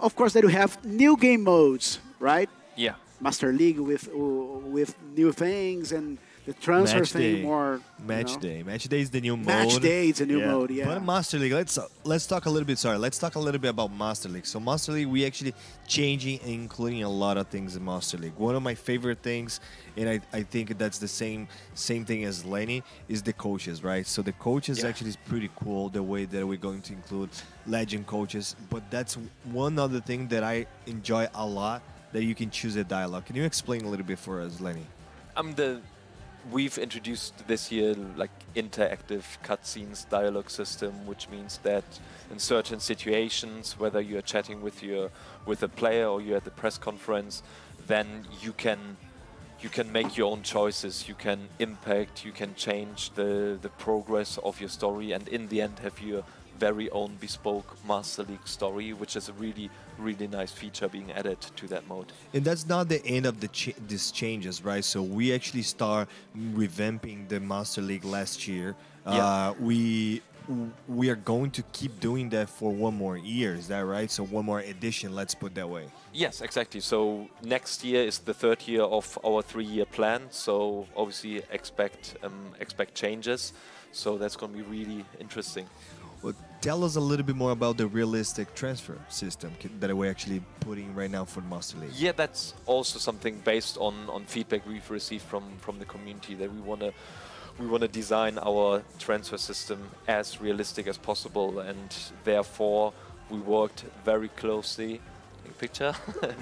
of course, that you have new game modes, right? Yeah. Master League with new things and the transfer Match thing day. more. Match day. Match day is the new mode. Match day is a new mode. Yeah. But Master League, let's talk a little bit. Sorry, let's talk a little bit about Master League. So Master League, we actually changing and including a lot of things in Master League. One of my favorite things, and I think that's the same thing as Lenny, is the coaches, right? So the coaches actually is pretty cool. The way that we're going to include legend coaches, but that's one other thing that I enjoy a lot. That you can choose a dialogue. Can you explain a little bit for us, Lenny? We've introduced this year like interactive cutscenes dialogue system, which means that in certain situations, whether you're chatting with a player or you're at the press conference, then you can make your own choices. You can impact. You can change the progress of your story, and in the end, have your very own bespoke Master League story, which is a really, really nice feature being added to that mode. And that's not the end of these changes, right? So we actually start revamping the Master League last year. We are going to keep doing that for one more year, is that right? So one more edition, let's put that way. Yes, exactly. So next year is the third year of our 3-year plan. So obviously expect changes. So that's going to be really interesting. Well, tell us a little bit more about the realistic transfer system that we're actually putting right now for Master League. Yeah, that's also something based on feedback we've received from the community, that we want to design our transfer system as realistic as possible, and therefore we worked very closely. Picture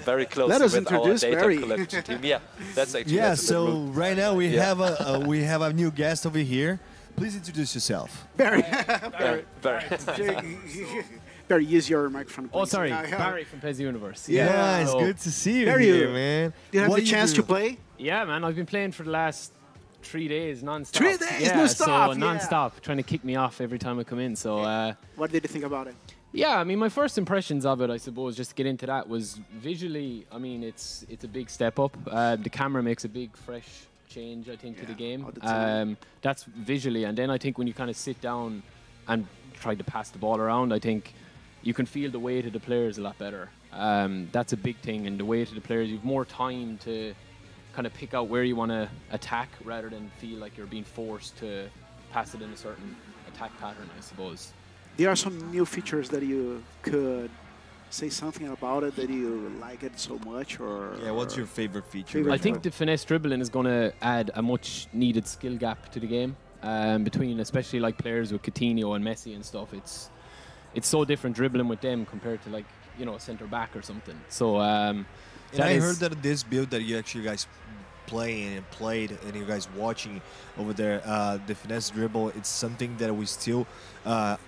very closely with our data collection team. Yeah, that's actually so right now we have a new guest over here. Please introduce yourself. Barry. Barry, use your microphone, please. Oh, sorry. Barry from PES Universe. Yeah, it's good to see you Barry, here, man. Do you have the chance to play? Yeah, man. I've been playing for the last 3 days non-stop. 3 days, yeah, non-stop? So non-stop, trying to kick me off every time I come in. So, what did you think about it? Yeah, I mean, my first impressions of it, I suppose, just to get into that, was visually, I mean, it's a big step up. The camera makes a big, fresh change, I think, to the game. That's visually, and then I think when you kind of sit down and try to pass the ball around, I think you can feel the weight of the players a lot better. That's a big thing, and the weight of the players, you have more time to kind of pick out where you want to attack rather than feel like you're being forced to pass it in a certain attack pattern, I suppose. There are some new features that you could say something about it that you like it so much, or what's your favorite feature? I think the finesse dribbling is going to add a much needed skill gap to the game between especially like players with Coutinho and Messi and stuff. It's so different dribbling with them compared to like a centre back or something. So and I heard that this build that you actually guys played and you guys watching over there, the finesse dribble, it's something that we still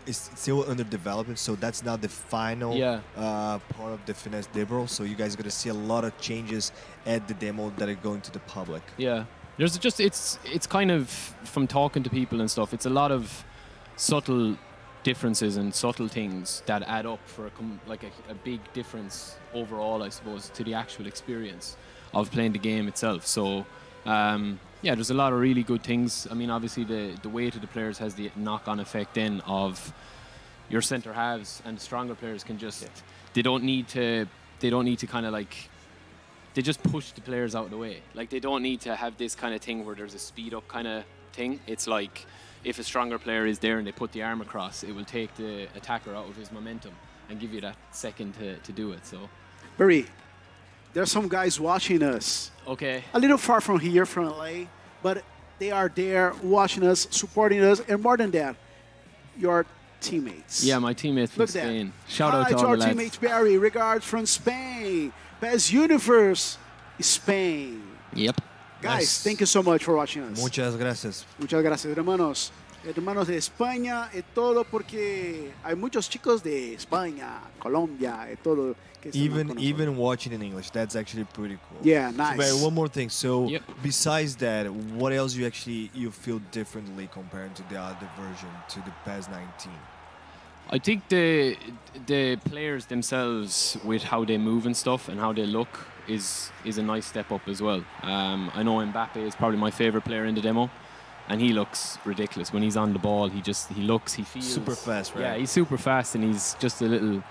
is still under development, so that's not the final part of the finesse dribble. So you guys are gonna see a lot of changes at the demo that are going to the public. Yeah, there's just it's kind of, from talking to people and stuff, it's a lot of subtle differences and subtle things that add up for a big difference overall, I suppose, to the actual experience of playing the game itself. So there's a lot of really good things. I mean, obviously the weight of the players has the knock-on effect then of your centre halves, and stronger players can just they don't need to kind of like, they just push the players out of the way. Like, they don't need to have this kind of thing where there's a speed up kind of thing. It's like, if a stronger player is there and they put the arm across, it will take the attacker out of his momentum and give you that second to do it. So, Barry, there are some guys watching us. Okay. A little far from here, from LA, but they are there watching us, supporting us, and more than that, your teammates. Yeah, my teammates from Spain. Shout out to all our the lads. teammates, Barry. Regards from Spain. PES Universe, Spain. Yep. Guys, thank you so much for watching us. Muchas gracias. Muchas gracias, hermanos. Hermanos de España y todo, porque hay muchos chicos de España, Colombia y todo. Even watching in English, that's actually pretty cool. Yeah, nice. So, Barry, one more thing. So besides that, what else you feel differently compared to the other version, to the PES 19? I think the players themselves, with how they move and stuff and how they look, is a nice step up as well. I know Mbappe is probably my favorite player in the demo, and he looks ridiculous when he's on the ball. He feels super fast, right? Yeah, he's super fast, and he's just a little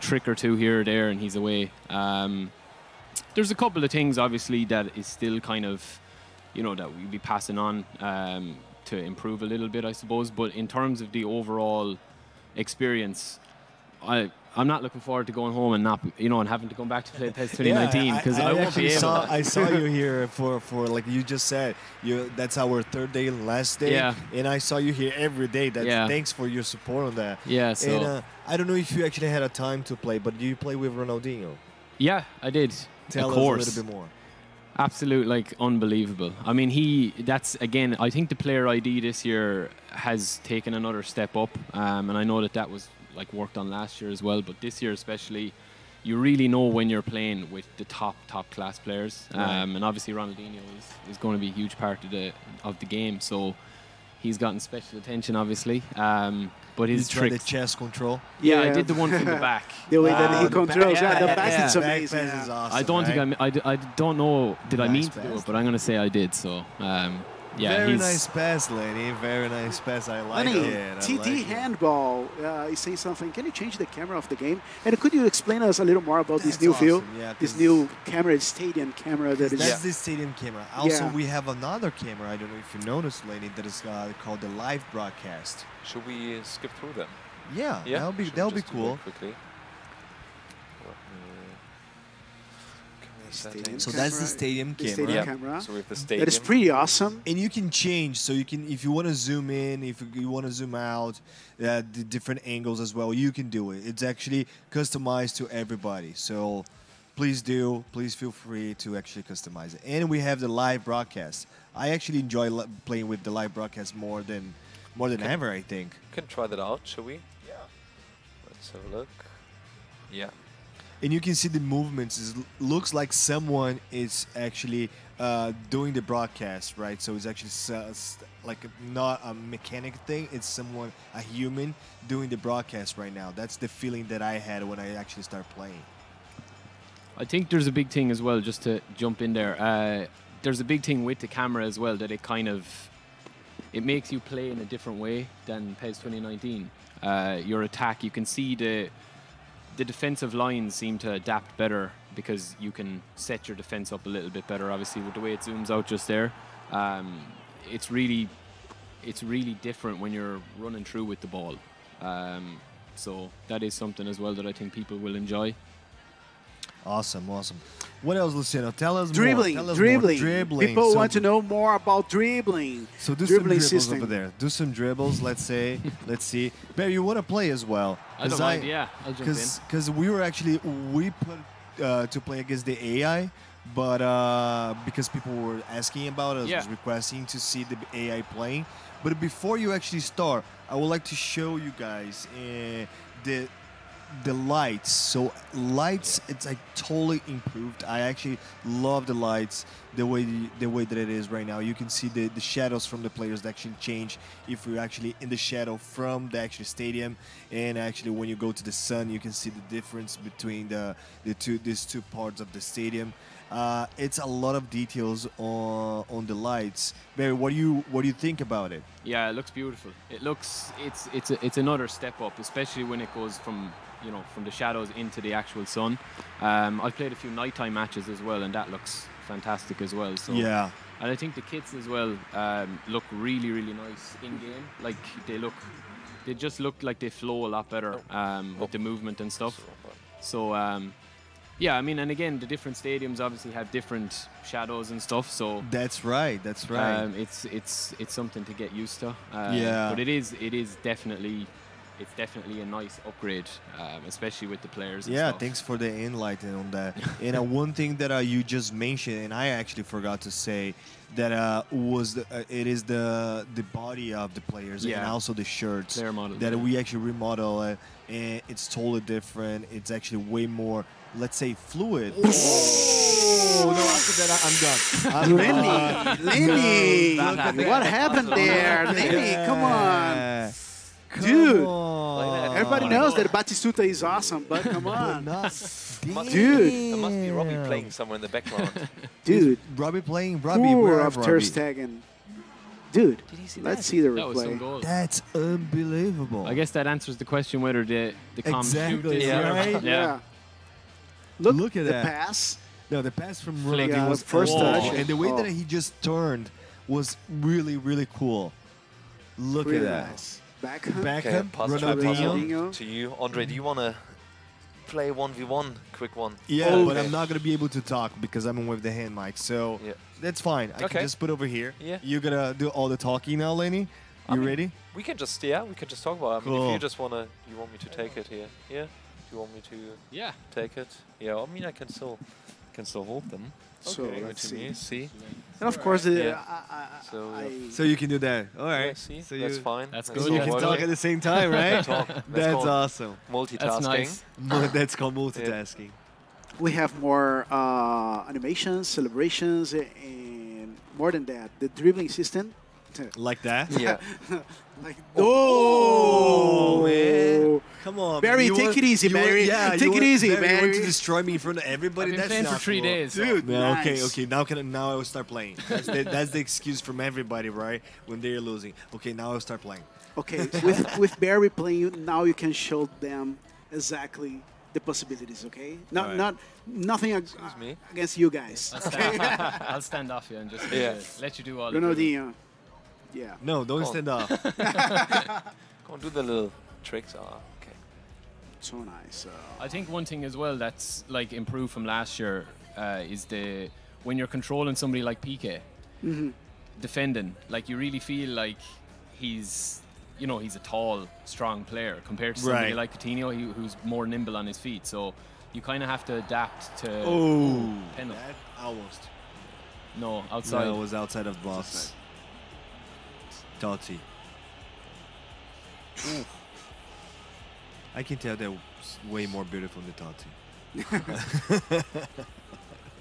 trick or two here or there, and he's away. There's a couple of things, obviously, that is still kind of, that we'll be passing on to improve a little bit, I suppose. But in terms of the overall experience, I'm not looking forward to going home and not, and having to come back to play PES 2019 because I won't be able. I saw you here for like you just said. That's our third day and last day. Yeah. And I saw you here every day. Thanks for your support on that. Yeah. So. And I don't know if you actually had a time to play, but do you play with Ronaldinho? Yeah, I did. Tell of us course. a little bit more. Absolute, unbelievable. I mean, that's again, I think the player ID this year has taken another step up, and I know that was worked on last year as well, but this year especially, you really know when you're playing with the top class players, and obviously Ronaldinho is going to be a huge part of the game, so he's gotten special attention, obviously. But his tricks, the chest control. Yeah, I did the one from the back. The way that he controls, the back is Back amazing. pass is awesome, I don't think I don't know. Did I Nice mean to do pass. it? But I'm going to say I did. So yeah, Very he's nice pass, Lenny. Very nice pass. I like Lenny, it. I TD like it. handball is saying something. Can you change the camera of the game? And could you explain us a little more about this That's new awesome, field, yeah, this 'cause new camera, stadium camera that is? That's the stadium camera. Also, Yeah. we have another camera. I don't know if you noticed, Lenny, that is called the live broadcast. Should we skip through them? Yeah, Yeah, that'll be should we that'll be just do cool. that quickly. Stadium So that's the camera, stadium the camera. stadium Yeah. camera. So we have the stadium. That is pretty awesome. And you can change, so you can, if you want to zoom in, if you want to zoom out, the different angles as well, you can do it. It's actually customized to everybody. So please feel free to actually customize it. And we have the live broadcast. I actually enjoy playing with the live broadcast more than ever, I think. Can try that out, shall we? Yeah. Let's have a look. Yeah. And you can see the movements. It looks like someone is actually doing the broadcast, right? So it's actually not a mechanic thing. It's someone, a human, doing the broadcast right now. That's the feeling that I had when I actually started playing. I think there's a big thing as well, just to jump in there. There's a big thing with the camera as well, that it makes you play in a different way than PES 2019. Your attack, you can see the defensive lines seem to adapt better because you can set your defense up a little bit better, obviously, with the way it zooms out just there. It's really different when you're running through with the ball. So that is something as well that I think people will enjoy. Awesome. What else, Luciano? Tell us Dribbling, more. Tell us dribbling. More. Dribbling. People So want to know more about dribbling. So do some dribbling dribbles system. over there. Do some dribbles. Let's say. Let's see. Barry, you want to play as well? I don't mind, yeah, I'll jump in. Because we put to play against the AI, but because people were asking about us, Yeah. requesting to see the AI playing. But before you actually start, I would like to show you guys the lights. So lights, it's totally improved. I actually love the lights the way that it is right now. You can see the shadows from the players that actually change if you're actually in the shadow from the actual stadium, and actually when you go to the sun, you can see the difference between these two parts of the stadium. It's a lot of details on the lights. Barry, what do you think about it? Yeah, it looks beautiful. It's another step up, especially when it goes from the shadows into the actual sun. I've played a few nighttime matches as well, and that looks fantastic as well. So Yeah. and I think the kits as well look really, really nice in game. Like they just look like they flow a lot better with the movement and stuff. So yeah, I mean, and again, the different stadiums obviously have different shadows and stuff. So That's right. it's something to get used to. Yeah. But it is definitely a nice upgrade, especially with the players. And Yeah, stuff. thanks for the enlighten on that. And one thing that you just mentioned, and I actually forgot to say, that it is the body of the players and Yeah. also the shirts Player model, that yeah. we actually remodel it, and it's totally different. It's actually way more, let's say, fluid. Oh no! After that, I'm done. Lenny, That happened. what happened there? Lenny, come on. Yeah. Dude. Come on. Everybody knows that Batistuta is awesome, but come on. Dude. There must be Robbie playing somewhere in the background. Dude, Robbie playing. Robbie, poor where of is Ter Robbie? Stegen. Dude, Did he see let's that? see the That was some replay. goal. That's unbelievable. I guess that answers the question whether the comms shoot Exactly, this yeah. year. right? Yeah. Look at the that. pass. No, the pass from Flick. Ronaldinho Yeah, was first unbelievable. touch. And the way Oh. that he just turned was really, really cool. Look Really at that. nice. Beckham. Beckham, pass it Ronaldinho. to you. Andre, do you want to play 1v1? Quick one. Yeah, Oh, but okay. I'm not going to be able to talk because I'm with the hand mic. So Yeah. that's fine. I Okay. can just put over here. Yeah. You're going to do all the talking now, Lenny? I You mean, ready? We can just talk about it. I mean, if Cool. you just want to, you want me to take it here? Yeah? Do you want me to Yeah. take it? Yeah, I mean, I can still hold them. So Give it let's to see. me, see? And of course, the, Yeah. So, So you can do that. All right. Yeah, see? So That's you, fine. That's That's good, So you yeah. can all talk working. at the same time, right? Talk. That's called awesome. multitasking. That's nice. That's called multitasking. we have more animations, celebrations, and more than that, the dribbling system. Like that? Yeah. Like, Oh, man. Come on, Barry, man. take it easy, Barry. Take it easy, You want Barry. to destroy me in front of everybody? I've been That's playing not for 3 cool. days. so- Dude, No, okay, nice. okay. Now I will start playing. That's the excuse from everybody, right? When they're losing. Okay, now I'll start playing. Okay, with Barry playing, now you can show them exactly the possibilities. Okay, Alright. nothing me. against you guys. I'll stand off you and just Yeah. let you do all the dribbling. Ronaldinho. Yeah. No, don't Oh. stand up. Go on, do the little tricks. Ah, okay. So nice. I think one thing as well that's like improved from last year is when you're controlling somebody like Piqué, defending, like you really feel like he's a tall, strong player compared to somebody Right. like Coutinho who's more nimble on his feet. So you kind of have to adapt to. Oh, Penal. that almost. No, outside. No, it was outside of the box. Totti. I can tell that was way more beautiful than Totti.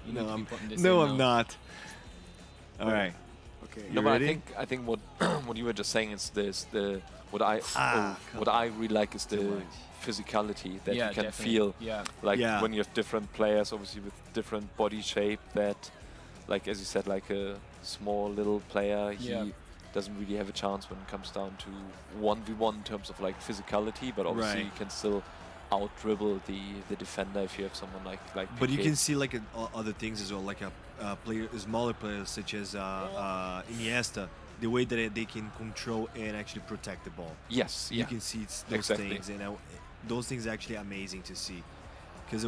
You need to be putting this No, in I'm now. not. All right. Okay. You No, but ready? I think what what you were just saying is what I really like is the much. physicality that Yeah, you can definitely. feel. Yeah. Like Yeah. when you have different players, obviously with different body shape. That, like as you said, like a small little player, Yeah. he doesn't really have a chance when it comes down to 1v1 in terms of like physicality. But obviously Right. you can still out dribble the defender if you have someone like But you Piqué. can see like other things as well, like a smaller players such as Iniesta, the way that they can control and actually protect the ball. Yes, You yeah. can see those Exactly. things, and those things are actually amazing to see, because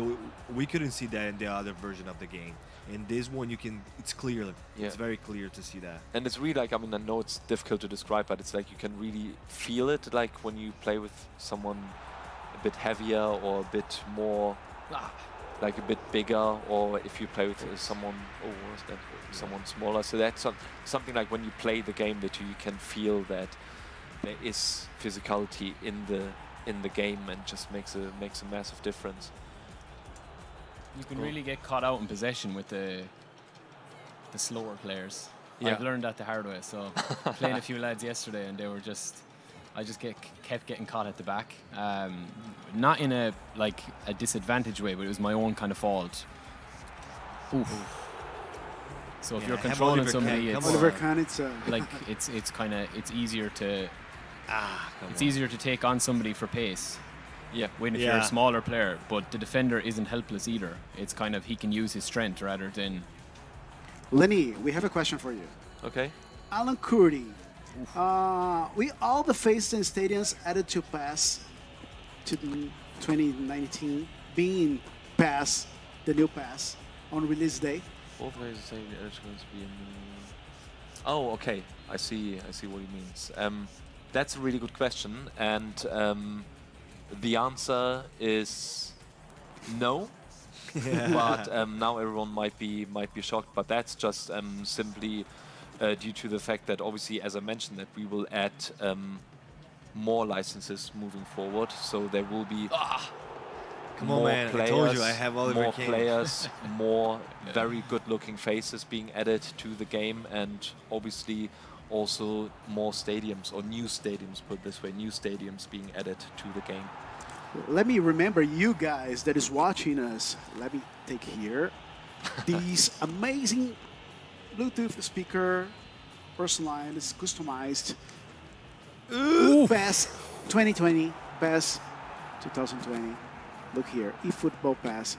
we couldn't see that in the other version of the game. In this one, it's clear. Yeah. It's very clear to see that. And it's really like, I mean, I know it's difficult to describe, but it's like you can really feel it, like when you play with someone a bit heavier or a bit more, like a bit bigger, or if you play with someone, what was that? Someone smaller. So that's something like when you play the game that you can feel that there is physicality in the game, and just makes a massive difference. You can Cool. really get caught out in possession with the slower players. Yeah. I've learned that the hard way. So playing a few lads yesterday, and they were I just kept getting caught at the back. Not in a disadvantaged way, but it was my own kind of fault. Oof. So if Yeah, you're have controlling Oliver somebody, Kahn, it's come Oliver on. Kahn, it's like it's easier to Come it's on. easier to take on somebody for pace. Yeah. When if you're Yeah. a smaller player, but the defender isn't helpless either. It's kind of he can use his strength rather than. Lenny, we have a question for you. Okay. Alan Kurdi. We all the faces and stadiums added to pass to 2019 being pass, the new pass on release day. Both ways to say the eligibles be Oh, okay. I see what he means. That's a really good question, and the answer is no. But now everyone might be shocked. But that's just simply due to the fact that obviously, as I mentioned, that we will add more licenses moving forward. So there will be Come on, more man. players, I told you I have Oliver more Kahn. players, more very good-looking faces being added to the game, and obviously also more stadiums, or new stadiums, put it this way, new stadiums being added to the game. Let me remember you guys that is watching us. Let me take here these amazing Bluetooth speaker personalized, customized. PES 2020, PES 2020. Look here, eFootball Pass.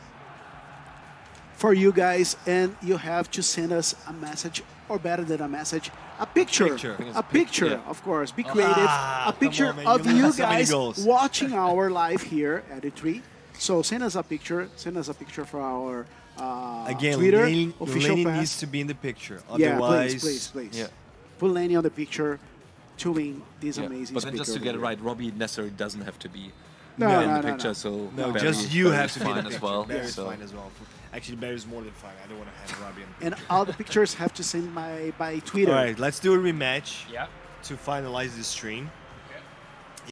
For you guys, and you have to send us a message, or better than a message, a picture. A picture, yeah. of course. Be creative. A picture on, man. of You you have so many guys goals. watching our live here at E3. So send us a picture. Send us a picture for our Again, Twitter Lenny, official Lenny pass. needs to be in the picture. Yeah, Otherwise, please. Yeah. Put Lenny on the picture to win this Yeah. amazing But then just to speaker get it over right, Robbie necessarily doesn't have to be No, in no, the no, picture. no. So no, Barry- just you Barry's have to be in fine the as picture. well. Barry's So- fine as well. Actually, Barry's more than fine. I don't want to have Robbie in the And picture. all the pictures have to send by Twitter. All right, let's do a rematch Yeah. to finalize the stream.